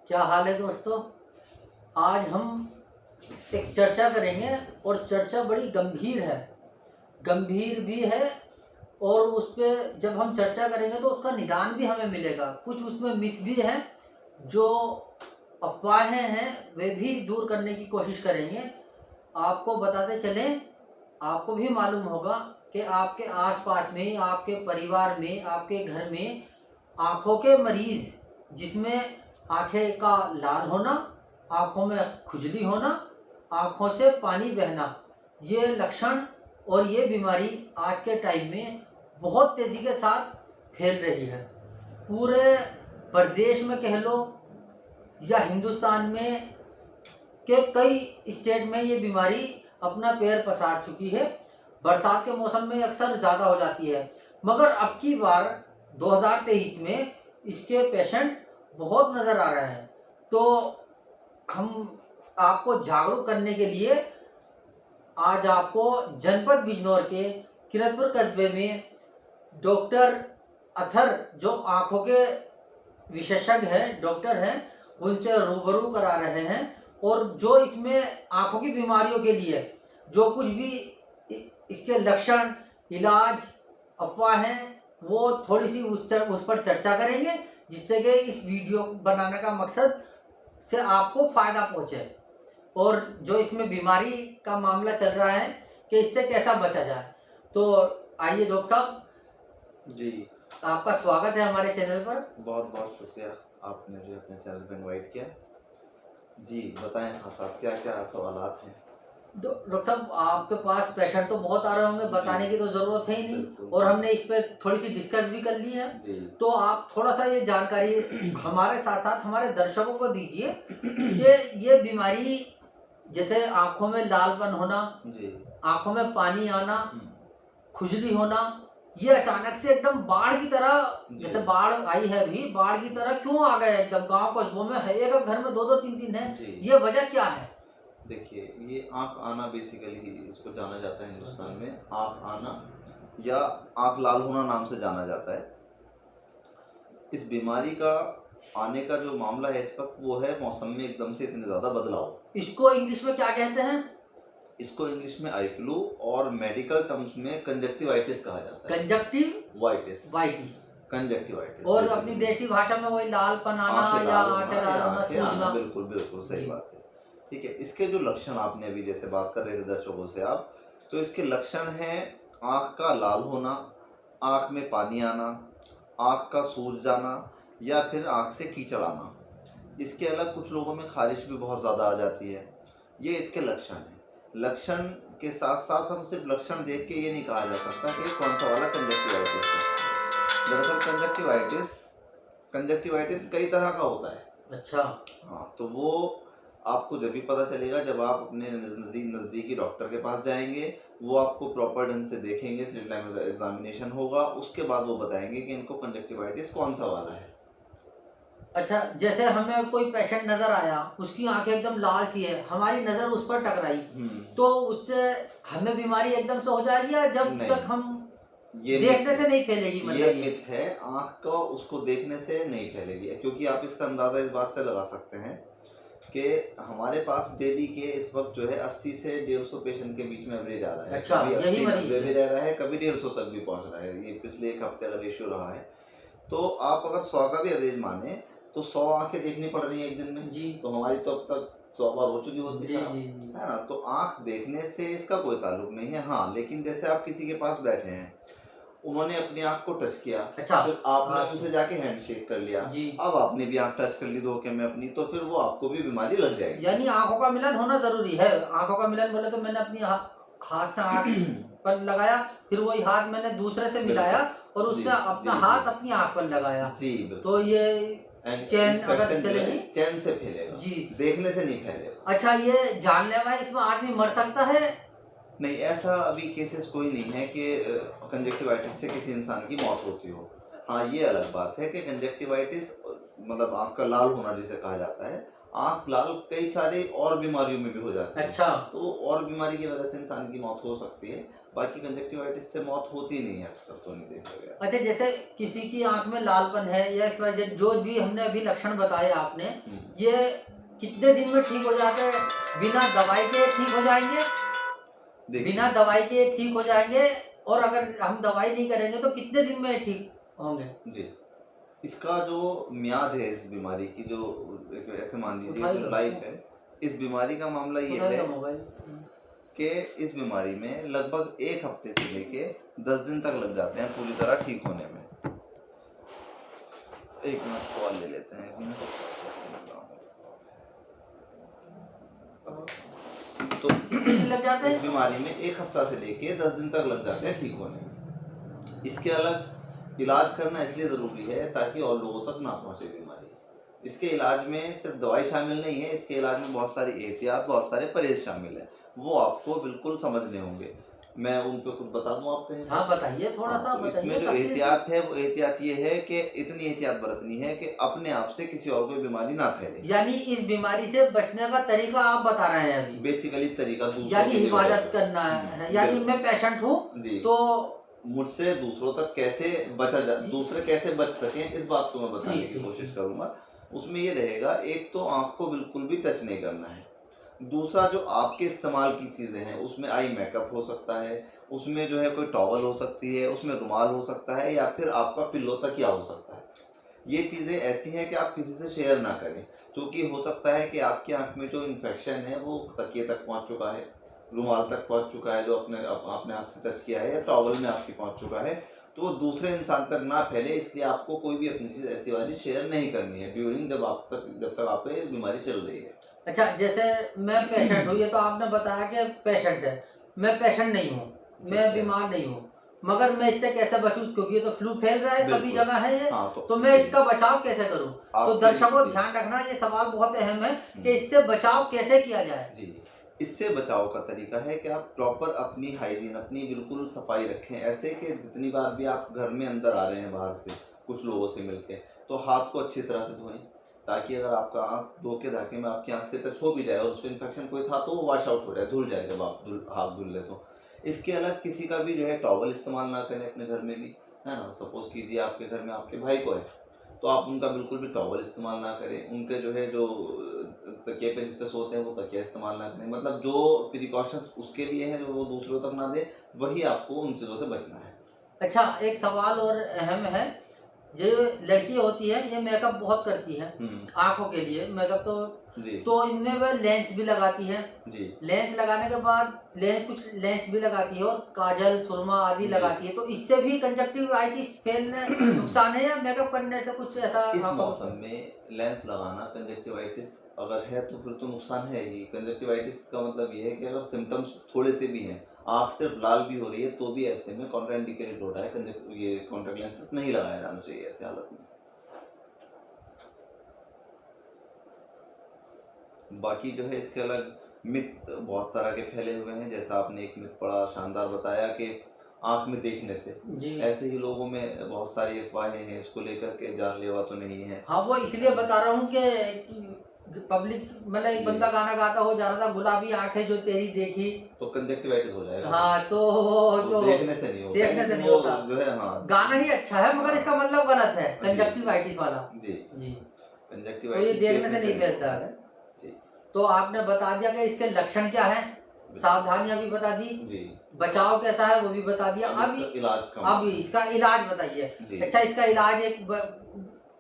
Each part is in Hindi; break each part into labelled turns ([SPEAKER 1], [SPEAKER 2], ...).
[SPEAKER 1] क्या हाल है दोस्तों। आज हम एक चर्चा करेंगे और चर्चा बड़ी गंभीर भी है। और उस पर जब हम चर्चा करेंगे तो उसका निदान भी हमें मिलेगा। कुछ उसमें मिथ भी है, जो अफवाहें हैं वे भी दूर करने की कोशिश करेंगे। आपको बताते चलें, आपको भी मालूम होगा कि आपके आसपास में, आपके परिवार में, आपके घर में आँखों के मरीज़, जिसमें आँखें का लाल होना, आँखों में खुजली होना, आँखों से पानी बहना, ये लक्षण और ये बीमारी आज के टाइम में बहुत तेज़ी के साथ फैल रही है। पूरे प्रदेश में कह लो या हिंदुस्तान में के कई स्टेट में ये बीमारी अपना पैर पसार चुकी है। बरसात के मौसम में अक्सर ज़्यादा हो जाती है, मगर अब की बार 2023 में इसके पेशेंट बहुत नज़र आ रहे हैं। तो हम आपको जागरूक करने के लिए आज आपको जनपद बिजनौर के किरतपुर कस्बे में डॉक्टर अथर, जो आँखों के विशेषज्ञ हैं, डॉक्टर हैं, उनसे रूबरू करा रहे हैं। और जो इसमें आँखों की बीमारियों के लिए जो कुछ भी इसके लक्षण, इलाज, अफवाहें, वो थोड़ी सी उस पर चर्चा करेंगे, जिससे कि इस वीडियो बनाने का मकसद से आपको फ़ायदा पहुँचे। और जो इसमें बीमारी का मामला चल रहा है कि इससे कैसा बचा जाए। तो आइए डॉक्टर साहब
[SPEAKER 2] जी,
[SPEAKER 1] आपका स्वागत है हमारे चैनल पर।
[SPEAKER 2] बहुत बहुत शुक्रिया, आपने मुझे अपने चैनल पर इनवाइट किया। जी बताएं हाँ साहब, क्या क्या सवालात हैं।
[SPEAKER 1] डॉक्टर साहब, आपके पास पेशेंट तो बहुत आ रहे होंगे, बताने की तो ज़रूरत है ही नहीं, और हमने इस पर थोड़ी सी डिस्कस भी कर ली है।
[SPEAKER 2] जी।
[SPEAKER 1] तो आप थोड़ा सा ये जानकारी हमारे साथ साथ हमारे दर्शकों को दीजिए कि ये बीमारी, जैसे आंखों में लालपन होना, आंखों में पानी आना, खुजली होना, ये अचानक से एकदम बाढ़ की तरह, जैसे बाढ़ आई है अभी, बाढ़ की तरह क्यों आ गए एकदम गांव कस्बों में है, एक घर में 2-2 3-3 है, ये वजह क्या है?
[SPEAKER 2] देखिए, ये आंख आना बेसिकली इसको जाना जाता है हिंदुस्तान में आंख आना या आंख लाल होना नाम से जाना जाता है। इस बीमारी का आने का जो मामला है इस वक्त, वो है मौसम में एकदम से इतने ज्यादा बदलाव।
[SPEAKER 1] इसको इंग्लिश में क्या कहते हैं?
[SPEAKER 2] इसको इंग्लिश में आई फ्लू और मेडिकल टर्म्स में कंजक्टिवाइटिस कहा जाता है।
[SPEAKER 1] Conjunctivitis,
[SPEAKER 2] conjunctivitis.
[SPEAKER 1] और अपनी देशी भाषा में वही लालपन आना या आंखें लाल होना, सूजना।
[SPEAKER 2] बिल्कुल बिल्कुल सही बात है। ठीक है, इसके जो लक्षण आपने अभी जैसे बात कर रहे थे दर्शकों से आप, तो इसके लक्षण हैं आँख का लाल होना, आँख में पानी आना, आँख का सूज जाना या फिर आँख से कीचड़ आना। इसके अलग कुछ लोगों में खारिश भी बहुत ज़्यादा आ जाती है। ये इसके लक्षण हैं। लक्षण के साथ साथ हम सिर्फ लक्षण देख के ये नहीं कहा जा सकता कि कौन सा वाला कंजक्टिवाइटिस है। दरअसल कंजक्टिवाइटिस कई तरह का होता है।
[SPEAKER 1] अच्छा।
[SPEAKER 2] हाँ, तो वो आपको जब भी पता चलेगा जब आप अपने नज़दीकी डॉक्टर के पास जाएंगे। वो आपको प्रॉपर ढंग से देखेंगे, 3 टाइम एग्जामिनेशन होगा, उसके बाद वो बताएंगे कि इनको कंजक्टिवाइटिस कौन सा वाला है।
[SPEAKER 1] अच्छा, जैसे हमें कोई पेशेंट नजर आया, उसकी आंखें एकदम लाल सी है, हमारी नजर उस पर टकराई, तो उससे हमें बीमारी एकदम से हो जाएगी या जब तक हम ये देखने से नहीं फैलेगी? मतलब
[SPEAKER 2] ये मिथ है, आंख को उसको देखने से नहीं फैलेगी, क्योंकि आप इसका अंदाजा इस बात से लगा सकते हैं कि हमारे पास डेली के इस वक्त जो है 80 से 150 पेशेंट के बीच में एवरेज आ रहा है।
[SPEAKER 1] अच्छा, यही मरीज
[SPEAKER 2] भी रह रहा है, कभी 150 तक भी पहुंच रहा है। ये पिछले एक हफ्ते का रेशियो रहा है। तो आप अगर 100 का भी एवरेज माने तो 100 आंखें देखनी पड़ रही है एक दिन में जी। तो हमारी तो अब तक 100 बार हो चुकी होती है ना। तो आंख देखने से इसका कोई ताल्लुक नहीं है। हाँ, लेकिन जैसे आप किसी के पास बैठे हैं, उन्होंने अपनी आंख को टच किया, अच्छा, फिर आपने उनसे जाके हैंडशेक कर लिया जी। अब आपने भी आंख टच कर ली धोखे में अपनी, तो फिर वो आपको भी बीमारी लग जाएगी।
[SPEAKER 1] यानी आंखों का मिलन होना जरूरी है। आंखों का मिलन बोले तो मैंने अपनी हाथ से आंख पर लगाया, फिर वही हाथ मैंने दूसरे से मिलाया और उसने अपना हाथ अपनी आंख पर लगाया जी। तो ये चैन अगर चलेगी,
[SPEAKER 2] चैन से फैलेगा जी, देखने से नहीं फैलेगा।
[SPEAKER 1] अच्छा, ये जानलेवा है, इसमें आदमी मर सकता है?
[SPEAKER 2] नहीं, ऐसा अभी केसेस कोई नहीं है कि कंजक्टिवाइटिस से किसी इंसान की मौत होती हो। हाँ, ये अलग बात है कि कंजक्टिवाइटिस मतलब आँख का लाल होना जिसे कहा जाता है, आँख लाल कई सारे और बीमारियों में भी हो जाती है।
[SPEAKER 1] अच्छा।
[SPEAKER 2] तो और बीमारी की वजह से इंसान की मौत हो सकती है, बाकी कंजक्टिवाइटिस से मौत होती नहीं है, अक्सर तो नहीं देखा गया।
[SPEAKER 1] अच्छा, जैसे किसी की आंख में लालपन है या XYZ जो भी हमने अभी लक्षण बताए आपने, ये कितने दिन में ठीक हो जाते हैं? बिना दवाई के ठीक हो जाएंगे? बिना दवाई के ठीक हो जाएंगे, और अगर हम दवाई नहीं करेंगे तो कितने दिन में ठीक होंगे?
[SPEAKER 2] जी, इसका जो म्याद है इस बीमारी की, जो ऐसे मान लीजिए जो लाइफ है, इस बीमारी का मामला ये है कि इस बीमारी में लगभग 1 हफ्ते से लेके 10 दिन तक लग जाते हैं पूरी तरह ठीक होने में। 1 मिनट कॉल ले लेते हैं, 1 मिनट। तो
[SPEAKER 1] लग जाते हैं
[SPEAKER 2] इस बीमारी में 1 हफ्ता से लेके 10 दिन तक लग जाते हैं ठीक होने में। इसके अलग इलाज करना इसलिए ज़रूरी है ताकि और लोगों तक ना पहुंचे बीमारी। इसके इलाज में सिर्फ दवाई शामिल नहीं है, इसके इलाज में बहुत सारी एहतियात, बहुत सारे परहेज शामिल है, वो आपको बिल्कुल समझने होंगे। मैं उन पे कुछ बता दूं आपको?
[SPEAKER 1] हाँ बताइए, थोड़ा सा
[SPEAKER 2] तो इसमें जो एहतियात है वो एहतियात ये है कि इतनी एहतियात बरतनी है कि अपने आप से किसी और को बीमारी ना फैले।
[SPEAKER 1] यानी इस बीमारी से बचने का तरीका आप बता रहे हैं अभी?
[SPEAKER 2] बेसिकली तरीका दूसरों
[SPEAKER 1] यानी हिफाजत करना है। यानी मैं पेशेंट हूँ तो
[SPEAKER 2] मुझसे दूसरों तक कैसे बचा जा, दूसरे कैसे बच सकें, इस बात को मैं बताने की कोशिश करूंगा। उसमें ये रहेगा, एक तो आँख को बिल्कुल भी टच नहीं करना है। दूसरा, जो आपके इस्तेमाल की चीज़ें हैं उसमें आई मेकअप हो सकता है, उसमें जो है कोई टॉवल हो सकती है, उसमें रुमाल हो सकता है, या फिर आपका पिल्लो तकिया हो सकता है। ये चीज़ें ऐसी हैं कि आप किसी से शेयर ना करें, क्योंकि हो सकता है कि आपकी आँख में जो इन्फेक्शन है वो तकिए तक पहुँच चुका है, रुमाल तक पहुँच चुका है जो आपने आँख से टच किया है, या टॉवल में आपकी पहुँच चुका है, तो वो दूसरे इंसान तक ना फैले। इसलिए आपको कोई भी अपनी चीज़ ऐसी वाली शेयर नहीं करनी है ड्यूरिंग जब तक आप पे बीमारी चल रही है।
[SPEAKER 1] अच्छा, जैसे मैं पेशेंट हूँ, ये तो आपने बताया कि पेशेंट है, मैं पेशेंट नहीं हूँ, मैं बीमार नहीं हूँ, मगर मैं इससे कैसे बचूं? क्योंकि ये तो फ्लू फैल रहा है, सभी जगह है ये। हाँ, तो मैं इसका बचाव कैसे करूं? तो दर्शकों ध्यान रखना, ये सवाल बहुत अहम है कि इससे बचाव कैसे किया जाए।
[SPEAKER 2] जी, इससे बचाव का तरीका है कि आप प्रॉपर अपनी हाइजीन, अपनी बिल्कुल सफाई रखें, ऐसे कि जितनी बार भी आप घर में अंदर आ रहे हैं बाहर से कुछ लोगों से मिलके, तो हाथ को अच्छी तरह से धोएं, ताकि अगर आपका आँख धो के धाके में आपकी आँख से टच हो भी जाए और उस पर इन्फेक्शन कोई था तो वो वॉश आउट हो जाए, धुल जाए जब आप हाथ धुल ले। तो इसके अलग किसी का भी जो है टॉवल इस्तेमाल ना करें अपने घर में भी, है ना। सपोज कीजिए आपके घर में आपके भाई को है, तो आप उनका बिल्कुल भी टॉवल इस्तेमाल ना करें, उनके जो है जो तकिए पे जिस पे सोते हैं वो तकिया इस्तेमाल ना करें। मतलब जो प्रिकॉशंस उसके लिए हैं जो वो दूसरों तक ना दे, वही आपको उन चीज़ों से बचना है।
[SPEAKER 1] अच्छा, एक सवाल और अहम है, जो लड़की होती है ये मेकअप बहुत करती है आंखों के लिए, मेकअप तो इनमें वह लेंस भी लगाती है जी। लेंस लगाने के बाद कुछ लेंस भी लगाती है और काजल, सुरमा आदि लगाती है, तो इससे भी कंजक्टिवाइटिस फैलने नुकसान है या मेकअप करने से कुछ ऐसा?
[SPEAKER 2] इस मौसम में लेंस लगाना कंजक्टिवाइटिस अगर है तो फिर तो नुकसान है ही। कंजक्टिवाइटिस का मतलब ये है कि अगर सिम्टम्स थोड़े से भी हैं, आँख सिर्फ लाल भी हो रही है, तो भी ऐसे में कॉन्ट्राइंडिकेटेड हो रहा है, ये कॉन्टैक्ट लेंसेज नहीं लगाया जाना चाहिए ऐसे हालत में। बाकी जो है इसके अलग मिथ बहुत तरह के फैले हुए हैं, जैसा आपने एक मिथ बड़ा शानदार बताया कि आँख में देखने से जी। ऐसे ही लोगों में बहुत सारी अफवाहें हैं इसको लेकर के, जानलेवा तो नहीं है।
[SPEAKER 1] हाँ, वो इसलिए बता रहा हूँ कि पब्लिक, मतलब एक बंदा गाना गाता हो जा रहा था, गुलाबी आंखें जो तेरी देखी, तो
[SPEAKER 2] कंजक्टिवाइटिस हो जाएगा।
[SPEAKER 1] हाँ, तो
[SPEAKER 2] देखने से नहीं होता,
[SPEAKER 1] देखने से नहीं होता
[SPEAKER 2] जो है। हाँ,
[SPEAKER 1] गाना ही अच्छा है मगर इसका मतलब गलत है कंजक्टिवाइटिस वाला जी जी।
[SPEAKER 2] कंजक्टिवाइटिस
[SPEAKER 1] तो ये देखने से नहीं फैलता है जी। तो आपने बता दिया कि इसके लक्षण क्या है, सावधानियां भी बता दी, बचाव कैसा है वो भी बता दिया। अब इसका इलाज बताइए। अच्छा, इसका इलाज एक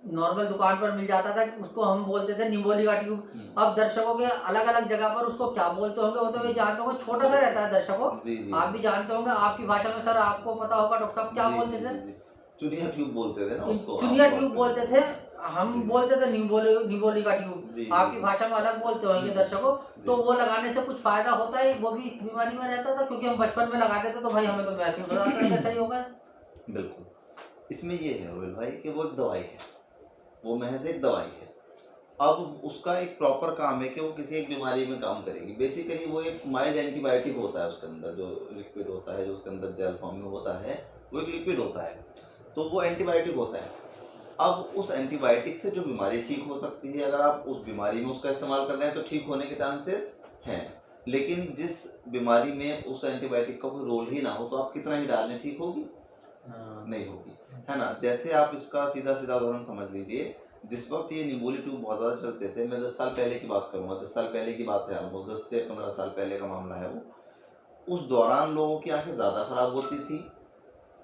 [SPEAKER 1] नॉर्मल दुकान पर मिल जाता था, उसको हम बोलते थे निम्बोली का ट्यूब। अब दर्शकों के अलग अलग जगह पर उसको क्या बोलते होंगे वो तो वे जानते होंगे, छोटा सा रहता है दर्शकों, आप भी जानते होंगे, आपकी भाषा में सर आपको पता होगा डॉक्टर साहब क्या बोलते थे?
[SPEAKER 2] चुनिया ट्यूब बोलते थे ना उसको,
[SPEAKER 1] चुनिया ट्यूब बोलते थे, हम बोलते थे निम्बोली का ट्यूब, आपकी भाषा में अलग बोलते होंगे दर्शकों। तो वो लगाने से कुछ फायदा होता है, वो भी इस बीमारी में रहता था? क्योंकि हम बचपन में लगाते थे तो भाई हमें तो महसूस हो जाता है सही होगा।
[SPEAKER 2] बिल्कुल, इसमें ये है रोहिल भाई कि वो एक दवाई है, वो महज एक दवाई है। अब उसका एक प्रॉपर काम है कि वो किसी एक बीमारी में काम करेगी। बेसिकली वो एक माइल्ड एंटीबायोटिक होता है, उसके अंदर जो लिक्विड होता है, जो उसके अंदर जेल फॉर्म में होता है, वो एक लिक्विड होता है, तो वो एंटीबायोटिक होता है। अब उस एंटीबायोटिक से जो बीमारी ठीक हो सकती है, अगर आप उस बीमारी में उसका इस्तेमाल कर रहे हैं तो ठीक होने के चांसेस हैं, लेकिन जिस बीमारी में उस एंटीबायोटिक का कोई रोल ही ना हो तो आप कितना ही डाल लें ठीक होगी? नहीं होगी, है ना। जैसे आप इसका सीधा सीधा उदाहरण समझ लीजिए, जिस वक्त ये निबोली ट्यूब बहुत ज़्यादा चलते थे, मैं 10 साल पहले की बात करूँगा, 10 साल पहले की बात है, ऑलमोस्ट 10 से 15 साल पहले का मामला है वो। उस दौरान लोगों की आंखें ज़्यादा खराब होती थी,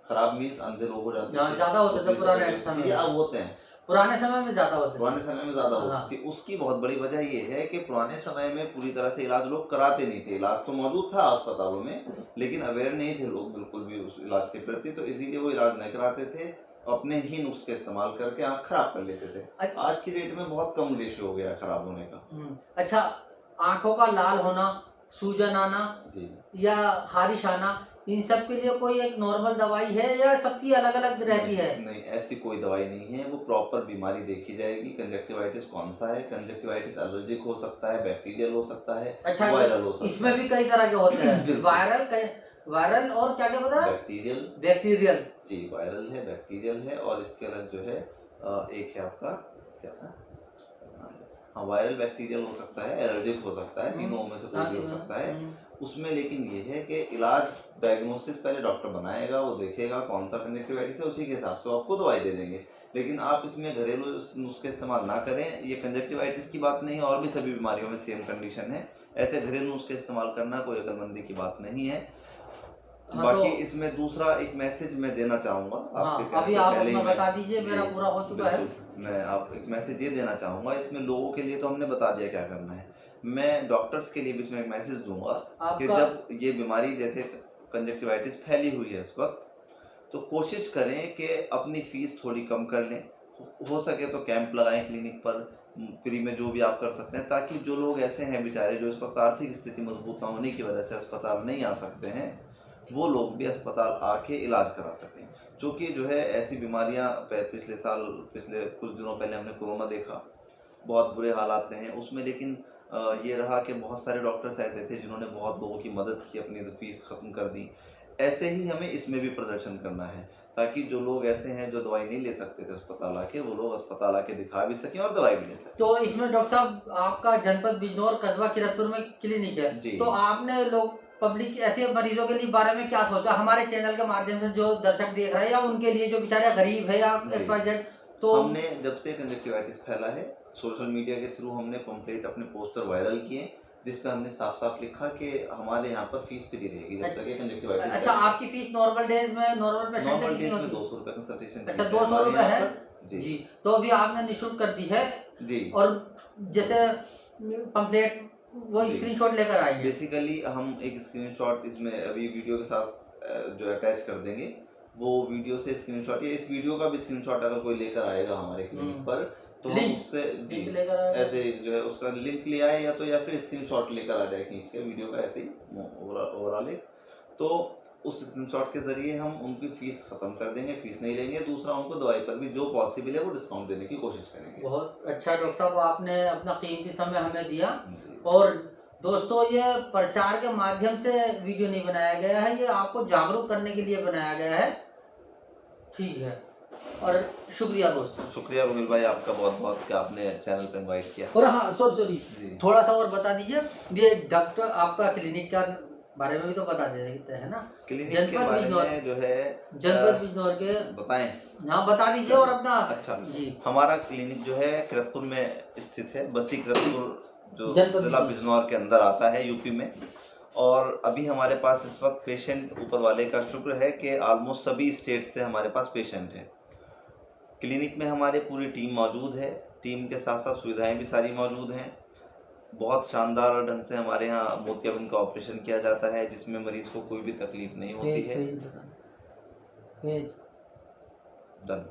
[SPEAKER 2] खराब मीन्स अंधे लोग हो जाते थे,
[SPEAKER 1] ज्यादा होते थे पुराने समय में,
[SPEAKER 2] अब होते हैं,
[SPEAKER 1] पुराने समय में ज्यादा होते थे,
[SPEAKER 2] पुराने समय में ज़्यादा होती थी। उसकी बहुत बड़ी वजह ये है कि पुराने समय में पूरी तरह से इलाज लोग कराते नहीं थे। इलाज तो मौजूद था अस्पतालों में, लेकिन अवेयर नहीं थे लोग बिल्कुल भी उस इलाज के प्रति, तो इसीलिए वो इलाज नहीं कराते थे, अपने ही नुस्खे इस्तेमाल करके आँख खराब कर लेते थे। आज की डेट में बहुत कम रेशियो हो गया खराब होने का।
[SPEAKER 1] अच्छा, आंखों का लाल होना, सूजन आना
[SPEAKER 2] जी,
[SPEAKER 1] या खारिश आना, इन सब के लिए कोई एक नॉर्मल दवाई है या सबकी अलग अलग रहती है?
[SPEAKER 2] नहीं, ऐसी कोई दवाई नहीं है, वो प्रॉपर बीमारी देखी जाएगी। कंजक्टिवाइटिस कौन सा है, कंजक्टिवाइटिस एलर्जिक हो सकता है, बैक्टीरियल हो सकता है,
[SPEAKER 1] अच्छा,
[SPEAKER 2] वायरल हो सकता है।
[SPEAKER 1] इसमें भी कई तरह के होते हैं, वायरल और क्या क्या बताया? बैक्टीरियल।
[SPEAKER 2] जी, वायरल है, बैक्टीरियल है, और इसके अलग जो है एक है आपका क्या था, हाँ, वायरल बैक्टीरियल हो सकता है, एलर्जिक हो सकता है, तीनों में से कोई भी हो सकता है उसमें। लेकिन ये है कि इलाज डायग्नोसिस पहले डॉक्टर बनाएगा, वो देखेगा कौन सा कंजक्टिवाइटिस है, उसी के हिसाब से आपको दवाई दे देंगे। लेकिन आप इसमें घरेलू नुस्खे इस्तेमाल ना करें। ये कंजक्टिवाइटिस की बात नहीं है, और भी सभी बीमारियों में सेम कंडीशन है। ऐसे घरेलू नुस्खे इस्तेमाल करना कोई अकलमंदी की बात नहीं है।
[SPEAKER 1] हाँ,
[SPEAKER 2] बाकी
[SPEAKER 1] तो
[SPEAKER 2] इसमें दूसरा एक मैसेज मैं देना चाहूँगा आपके
[SPEAKER 1] अभी आप अपना बता दीजिए, मेरा पूरा हो चुका है।
[SPEAKER 2] मैं आप एक मैसेज ये देना चाहूँगा, इसमें लोगों के लिए तो हमने बता दिया क्या करना है। मैं डॉक्टर्स के लिए भी इसमें एक मैसेज दूंगा कि जब ये बीमारी जैसे कंजक्टिवाइटिस फैली हुई है इस वक्त, तो कोशिश करें कि अपनी फीस थोड़ी कम कर लें। हो सके तो कैंप लगाएं क्लिनिक पर, फ्री में जो भी आप कर सकते हैं, ताकि जो लोग ऐसे हैं बेचारे जो इस वक्त आर्थिक स्थिति मजबूत ना होने की वजह से अस्पताल नहीं आ सकते हैं, वो लोग भी अस्पताल आके इलाज करा सकें। क्योंकि जो है ऐसी बीमारियां पिछले कुछ दिनों पहले हमने कोरोना देखा, बहुत बुरे हालात रहे हैं उसमें, लेकिन ये रहा कि बहुत सारे डॉक्टर्स ऐसे थे जिन्होंने बहुत लोगों की मदद की, अपनी फीस ख़त्म कर दी। ऐसे ही हमें इसमें भी प्रदर्शन करना है, ताकि जो लोग ऐसे हैं जो दवाई नहीं ले सकते थे अस्पताल आके, वो लोग अस्पताल आके दिखा भी सकें और दवाई भी ले सकें।
[SPEAKER 1] तो इसमें डॉक्टर साहब आपका जनपद बिजनौर कस्बा किरतपुर में क्लिनिक है, तो आपने लोग पब्लिक ऐसे मरीजों के लिए बारे में क्या सोचा? हमारे चैनल के माध्यम से जो दर्शक देख रहे हैं, या उनके लिए जो बेचारे गरीब है या XYZ, तो
[SPEAKER 2] हमने जब से कंजक्टिवाइटिस फैला है, सोशल मीडिया के थ्रू हमने पंपलेट, अपने पोस्टर वायरल किए, जिसमें हमने साफ साफ लिखा कि हमारे यहाँ पर फीस फ्री रहेगी जब तक ये कंजक्टिवाइटिस।
[SPEAKER 1] अच्छा, आपकी फीस नॉर्मल डेज में, नॉर्मल पेशेंट
[SPEAKER 2] नॉर्मल डेज में 200 रुपये कंसल्टेशन।
[SPEAKER 1] अच्छा, 200 रुपये है जी। तो अभी आपने निःशुल्क कर दी है
[SPEAKER 2] जी,
[SPEAKER 1] और जैसे पंपलेट वो स्क्रीनशॉट लेकर आएंगे।
[SPEAKER 2] बेसिकली हम एक स्क्रीनशॉट इसमें अभी वीडियो के साथ जो अटैच कर देंगे, वो वीडियो से स्क्रीनशॉट, या इस वीडियो का भी स्क्रीनशॉट अगर कोई लेकर आएगा हमारे क्लिनिक पर, तो हम उससे जी ऐसे जो है उसका लिंक ले आए, या फिर स्क्रीनशॉट लेकर आ जाए खींच के वीडियो का, ऐसे ही ओवरऑल, तो उस स्क्रीनशॉट के जरिए हम उनकी फीस खत्म कर देंगे, फीस नहीं लेंगे। दूसरा, उनको दवाई पर भी जो पॉसिबल है वो डिस्काउंट देने की कोशिश करेंगे।
[SPEAKER 1] बहुत अच्छा डॉक्टर साहब, आपने अपना कीमती समय हमें दिया। और दोस्तों, ये प्रचार के माध्यम से वीडियो नहीं बनाया गया है, ये आपको जागरूक करने के लिए बनाया गया है। ठीक है, और शुक्रिया दोस्तों।
[SPEAKER 2] शुक्रिया रोमिल भाई, आपका बहुत बहुत कि आपने चैनल पर इनवाइट किया।
[SPEAKER 1] और हाँ, सॉरी, थोड़ा सा और बता दीजिए, ये डॉक्टर आपका क्लिनिक का बारे में भी तो बता देते हैं ना,
[SPEAKER 2] क्लिनिक के बारे में जो है
[SPEAKER 1] जनपद बिजनौर के
[SPEAKER 2] बताएं।
[SPEAKER 1] हाँ, बता दीजिए। और अपना
[SPEAKER 2] अच्छा
[SPEAKER 1] जी,
[SPEAKER 2] हमारा क्लिनिक जो है किरतपुर में स्थित है, बसी किरतपुर जो जिला बिजनौर के अंदर आता है, यूपी में। और अभी हमारे पास इस वक्त पेशेंट, ऊपर वाले का शुक्र है कि ऑलमोस्ट सभी स्टेट से हमारे पास पेशेंट हैं। क्लिनिक में हमारे पूरी टीम मौजूद है, टीम के साथ साथ सुविधाएं भी सारी मौजूद हैं। बहुत शानदार ढंग से हमारे यहाँ मोतियाबिंद का ऑपरेशन किया जाता है, जिसमें मरीज को कोई भी तकलीफ नहीं होती है। डन।